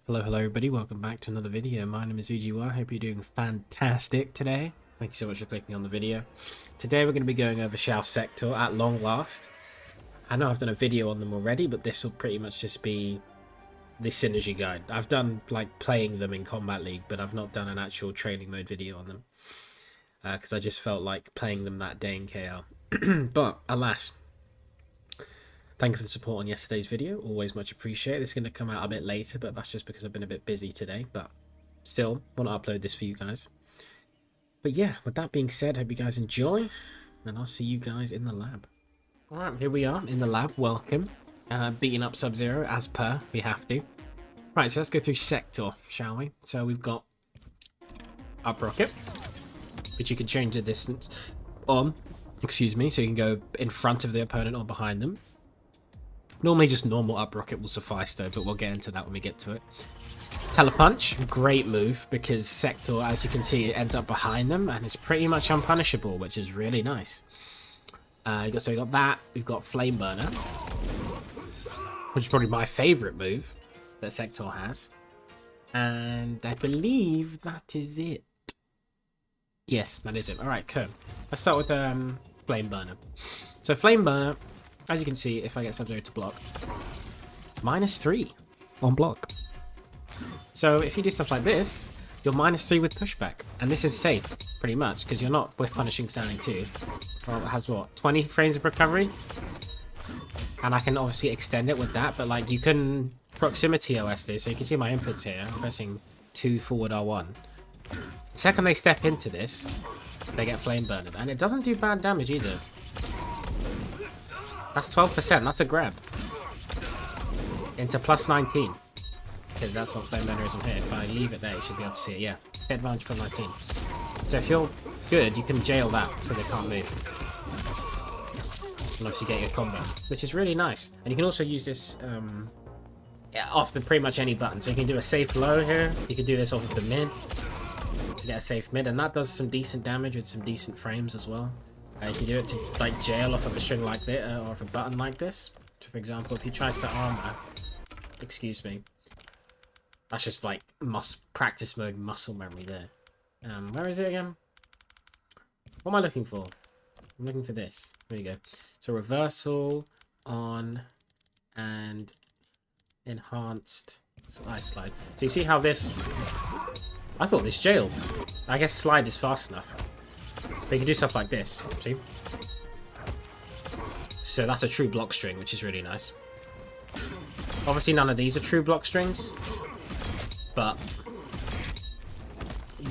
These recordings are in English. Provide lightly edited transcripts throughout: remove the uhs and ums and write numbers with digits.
Hello everybody, welcome back to another video. My name is VGY, hope you're doing fantastic today. Thank you so much for clicking on the video. Today we're going to be going over Shao Sektor at long last. I know I've done a video on them already, but this will pretty much just be the synergy guide. I've done like playing them in Combat League, but I've not done an actual training mode video on them. Because I just felt like playing them that day in KL. But alas, thank you for the support on yesterday's video. Always much appreciated. It's going to come out a bit later, but that's just because I've been a bit busy today. But still, want to upload this for you guys. But yeah, with that being said, hope you guys enjoy. And I'll see you guys in the lab. Alright, here we are in the lab. Welcome. Beating up Sub-Zero as per. We have to. Right, so let's go through Sektor, shall we? So we've got up rocket, which you can change the distance on. Excuse me, so you can go in front of the opponent or behind them. Normally just normal up rocket will suffice though, but we'll get into that when we get to it. Tele punch, great move, because Sektor, as you can see, it ends up behind them and it's pretty much unpunishable, which is really nice. So we got that, we've got Flame Burner, which is probably my favourite move that Sektor has. And I believe that is it. Yes, that is it. Alright, so let's start with Flame Burner. So Flame Burner, as you can see, if I get Sub-Zero to block, -3 on block. So if you do stuff like this, you're -3 with pushback. And this is safe, pretty much, because you're not with punishing standing 2. Well, it has what, 20 frames of recovery? And I can obviously extend it with that, but like you can proximity OS this, so you can see my inputs here. I'm pressing 2 forward R1. The second they step into this, they get flame burned. And it doesn't do bad damage either. That's 12%, that's a grab. Into +19. Because that's what Flame Burner is on here. If I leave it there, you should be able to see it. Yeah, hit advantage +19. So if you're good, you can jail that so they can't move. And obviously get your combo, which is really nice. And you can also use this off the pretty much any button. So you can do a safe low here. You can do this off of the mid to get a safe mid. And that does some decent damage with some decent frames as well. You can do it to like jail off of a string like this, or off a button like this. So for example, if he tries to armor, excuse me, that's just like practice mode muscle memory there. Where is it again? What am I looking for? I'm looking for this. There you go. So reversal, on, and enhanced slide. So you see how this? I thought this jailed. I guess slide is fast enough. But you can do stuff like this, see? So that's a true block string, which is really nice. Obviously none of these are true block strings, but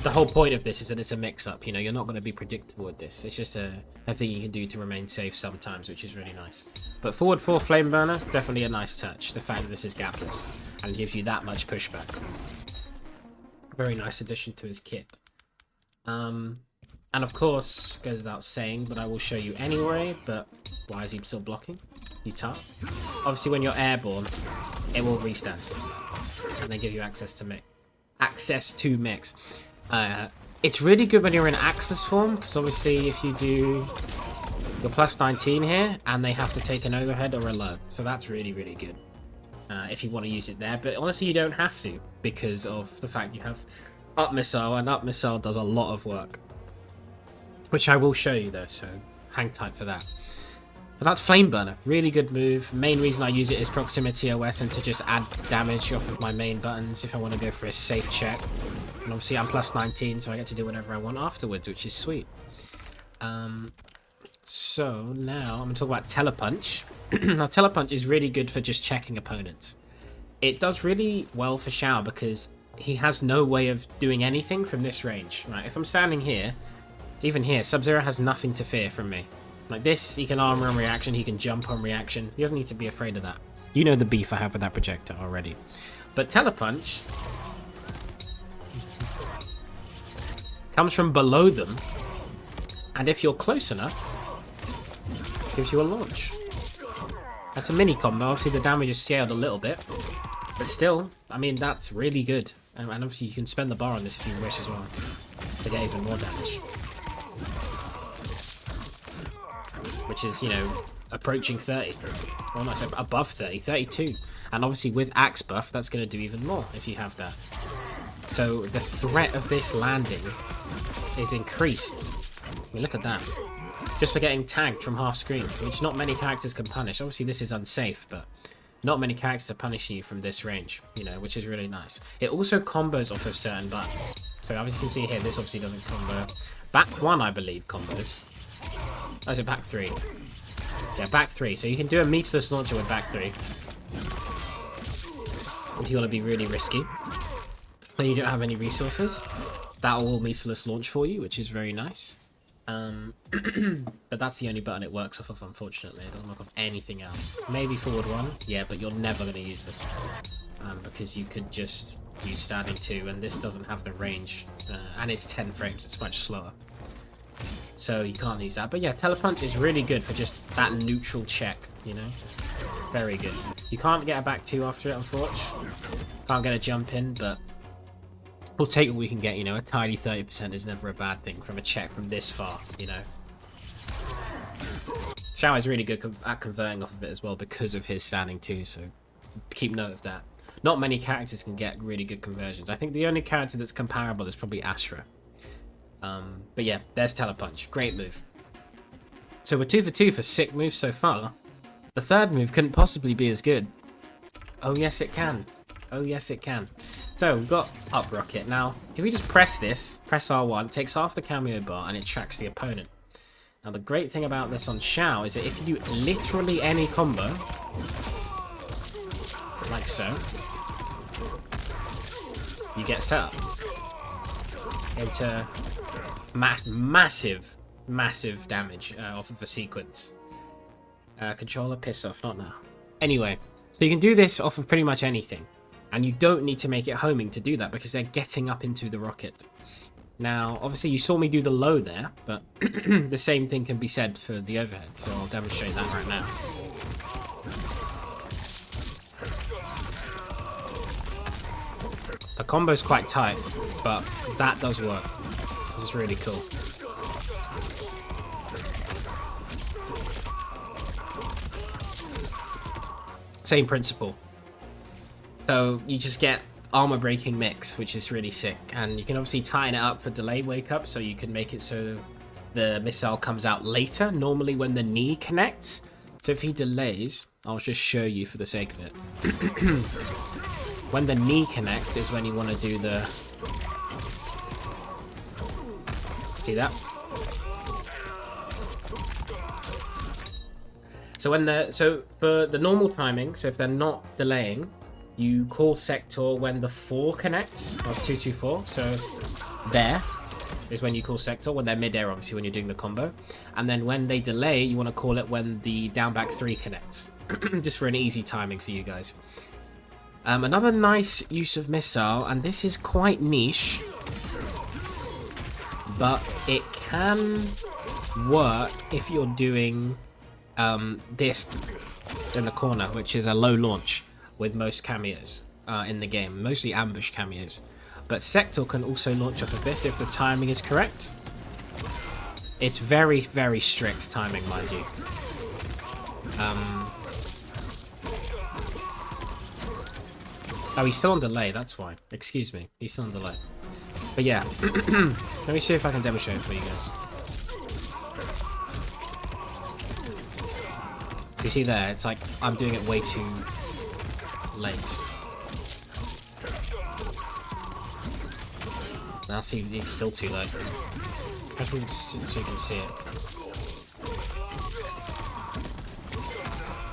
the whole point of this is that it's a mix-up, you know, you're not going to be predictable with this. It's just a thing you can do to remain safe sometimes, which is really nice. But forward 4 Flame Burner, definitely a nice touch, the fact that this is gapless, and gives you that much pushback. Very nice addition to his kit. And of course, goes without saying, but I will show you anyway, but why is he still blocking? You tap. Obviously, when you're airborne, it will restand. And they give you access to mix. It's really good when you're in Axis form, because obviously if you do your +19 here, and they have to take an overhead or a low. So that's really, really good. If you want to use it there, but honestly you don't have to, because of the fact you have up missile, and up missile does a lot of work. Which I will show you though, so hang tight for that. But that's Flame Burner, really good move. Main reason I use it is proximity OS and to just add damage off of my main buttons if I want to go for a safe check. And obviously I'm +19, so I get to do whatever I want afterwards, which is sweet. So now I'm going to talk about Tele punch. Now Tele punch is really good for just checking opponents. It does really well for Shao because he has no way of doing anything from this range. Right, if I'm standing here, even here, Sub-Zero has nothing to fear from me. Like this, he can armor on reaction, he can jump on reaction. He doesn't need to be afraid of that. You know the beef I have with that projector already. But Tele punch comes from below them, and if you're close enough, gives you a launch. That's a mini combo. Obviously the damage is scaled a little bit, but still, I mean, that's really good. And obviously you can spend the bar on this if you wish as well, to get even more damage. Which is, you know, approaching 30. Well, no, so above 30, 32. And obviously with axe buff, that's going to do even more if you have that. So the threat of this landing is increased. I mean, look at that. Just for getting tagged from half screen, which not many characters can punish. Obviously this is unsafe, but not many characters are punishing you from this range, you know, which is really nice. It also combos off of certain buttons. So as you can see here, this obviously doesn't combo. Back 1, I believe, combos. Oh, is it back 3? Yeah, back 3. So you can do a meterless launcher with back 3. If you want to be really risky. Then you don't have any resources. That will meterless launch for you, which is very nice. But that's the only button it works off of, unfortunately. It doesn't work off anything else. Maybe forward 1. Yeah, but you're never going to use this. Because you could just use standing 2, and this doesn't have the range. And it's 10 frames. It's much slower. So you can't use that. But yeah, Telepunch is really good for just that neutral check, you know? Very good. You can't get a back 2 after it, unfortunately. Can't get a jump in, but we'll take what we can get, you know? A tiny 30% is never a bad thing from a check from this far, you know? Shao is really good at converting off of it as well because of his standing 2, so keep note of that. Not many characters can get really good conversions. I think the only character that's comparable is probably Astra. But yeah, there's Telepunch. Great move. So we're 2 for 2 for sick moves so far. The third move couldn't possibly be as good. Oh yes it can. Oh yes it can. So we've got up rocket. Now, if we just press this, press R1, it takes half the cameo bar and it tracks the opponent. Now the great thing about this on Shao is that if you do literally any combo, like so, you get set up into massive damage off of a sequence. Controller, piss off, not now. Anyway, so you can do this off of pretty much anything. And you don't need to make it homing to do that because they're getting up into the rocket. Now, obviously you saw me do the low there, but the same thing can be said for the overhead. So I'll demonstrate that right now. The combo's quite tight, but that does work. This is really cool. Same principle. So you just get armor breaking mix, which is really sick. And you can obviously tighten it up for delayed wake up, so you can make it so the missile comes out later, normally when the knee connects. So if he delays, I'll just show you for the sake of it. When the knee connects is when you want to do the... See that? So for the normal timing, so if they're not delaying, you call Sektor when the 4 connects, or 224. So there is when you call Sektor, when they're mid-air, obviously, when you're doing the combo. And then when they delay, you want to call it when the down back 3 connects. Just for an easy timing for you guys. Another nice use of missile, and this is quite niche, but it can work if you're doing this in the corner, which is a low launch with most cameos in the game, mostly ambush cameos. But Sektor can also launch off of this if the timing is correct. It's very, very strict timing, mind you. Oh, he's still on delay, that's why. Excuse me, he's still on delay. But yeah, let me see if I can demonstrate it for you guys. You see there, it's like I'm doing it way too late. Now see, it's still too late. Just so you can see it.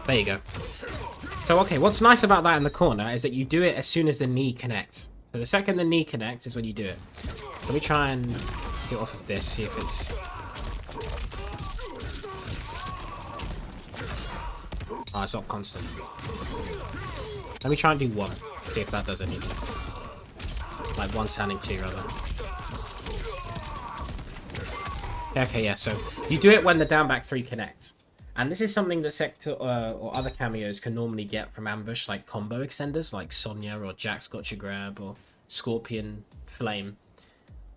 There you go. So okay, what's nice about that in the corner is that you do it as soon as the knee connects. So the second the knee connects is when you do it. Let me try and get off of this, see if it's... Oh, it's not constant. Let me try and do 1. See if that does anything. Like 1 standing 2, rather. Okay, yeah, so you do it when the down back 3 connects. And this is something that Sektor or other cameos can normally get from ambush, like combo extenders, like Sonya or Jack's Gotcha Grab or Scorpion Flame.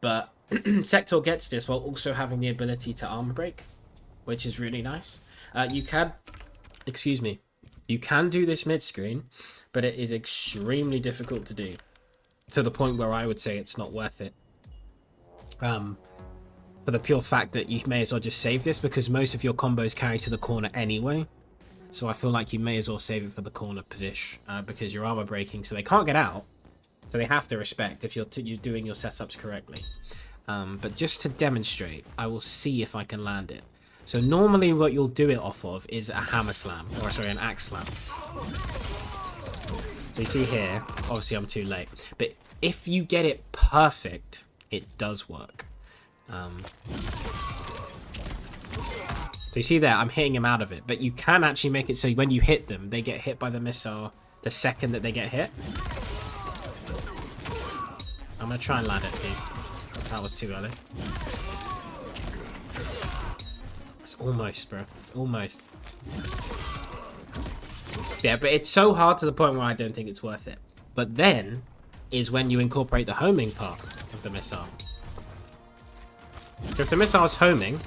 But Sektor gets this while also having the ability to armor break, which is really nice. You can You can do this mid-screen, but it is extremely difficult to do, to the point where I would say it's not worth it. For the pure fact that you may as well just save this, because most of your combos carry to the corner anyway. So I feel like you may as well save it for the corner position, because your armor breaking, so they can't get out. So they have to respect if you're doing your setups correctly. But just to demonstrate, I will see if I can land it. So normally what you'll do it off of is a hammer slam, or sorry, an axe slam. So you see here, obviously I'm too late. But if you get it perfect, it does work. So you see there, I'm hitting him out of it. But you can actually make it so when you hit them, they get hit by the missile the second that they get hit. I'm going to try and land it, Pete. That was too early. It's almost, bro. It's almost. Yeah, but it's so hard to the point where I don't think it's worth it. But then is when you incorporate the homing part of the missile. So if the missile is homing,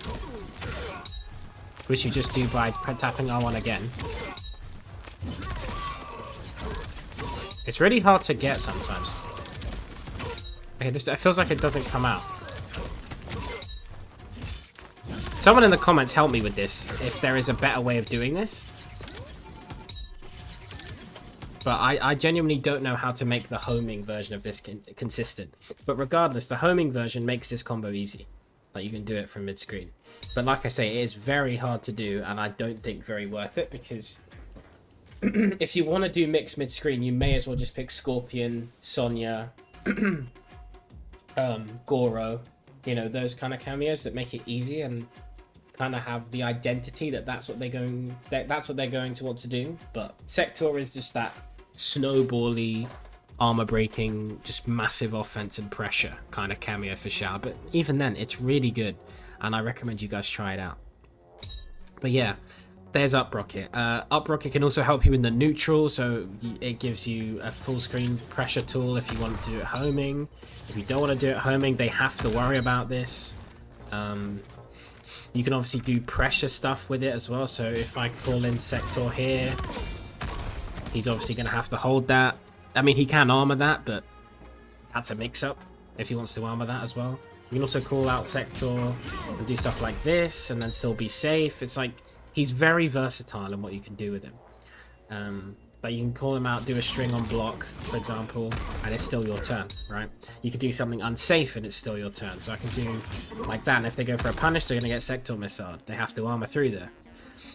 which you just do by tapping R1 again, it's really hard to get sometimes. Okay, it feels like it doesn't come out. Someone in the comments help me with this, if there is a better way of doing this. But I genuinely don't know how to make the homing version of this consistent. But regardless, the homing version makes this combo easy. Like, you can do it from mid-screen. But like I say, it is very hard to do, and I don't think very worth it, because if you want to do mixed mid-screen, you may as well just pick Scorpion, Sonya, Goro, you know, those kind of cameos that make it easy and kind of have the identity that that's what they're going to want to do. But Sektor is just that snowbally, armor breaking, just massive offense and pressure kind of cameo for Shao. But even then, it's really good, and I recommend you guys try it out. But yeah, there's Up Rocket. Up Rocket can also help you in the neutral, so it gives you a full screen pressure tool if you want to do it homing. If you don't want to do it homing, they have to worry about this. You can obviously do pressure stuff with it as well. So if I call in Sektor here, he's obviously going to have to hold that. I mean, he can armor that, but that's a mix-up if he wants to armor that as well. You can also call out Sektor and do stuff like this and then still be safe. It's like, he's very versatile in what you can do with him. But you can call him out, do a string on block, for example, and it's still your turn, right? You could do something unsafe and it's still your turn. So I can do like that, and if they go for a punish, they're going to get Sektor missile. They have to armor through there.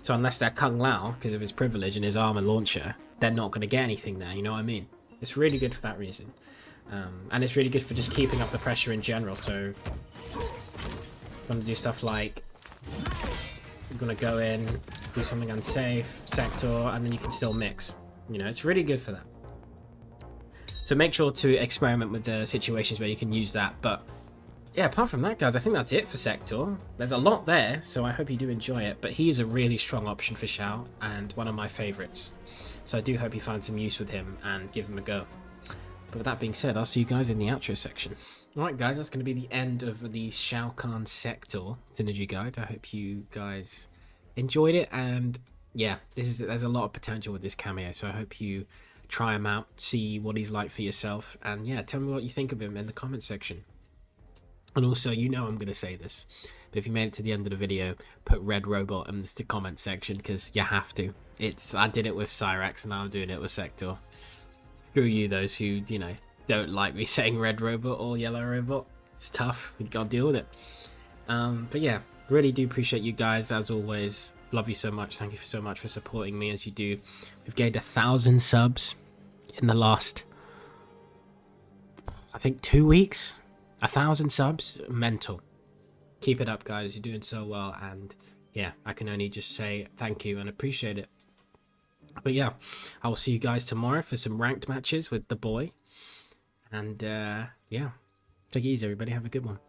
So unless they're Kung Lao, because of his privilege and his armor launcher, they're not going to get anything there, you know what I mean? It's really good for that reason. And it's really good for just keeping up the pressure in general. So I'm going to do stuff like, I'm going to go in, do something unsafe, Sektor, and then you can still mix. You know, it's really good for that. So make sure to experiment with the situations where you can use that. But yeah, apart from that, guys, I think that's it for Sektor. There's a lot there, so I hope you do enjoy it. But he is a really strong option for Shao and one of my favorites. So I do hope you find some use with him and give him a go. But with that being said, I'll see you guys in the outro section. Alright guys, that's going to be the end of the Shao Kahn Sektor synergy guide. I hope you guys enjoyed it, and yeah, there's a lot of potential with this cameo, so I hope you try him out, see what he's like for yourself, and yeah, tell me what you think of him in the comment section. And also, you know I'm going to say this, but if you made it to the end of the video, put Red Robot in the comment section, because you have to. I did it with Cyrax, and now I'm doing it with Sektor. Screw you, those who, you know, don't like me saying Red Robot or Yellow Robot. It's tough, we gotta deal with it. But yeah, really do appreciate you guys, as always. Love you so much. Thank you so much for supporting me as you do. We've gained 1,000 subs in the last, I think, 2 weeks. 1,000 subs. Mental. Keep it up, guys. You're doing so well. And yeah, I can only just say thank you and appreciate it. But yeah, I will see you guys tomorrow for some ranked matches with the boy. And yeah, take it easy, everybody. Have a good one.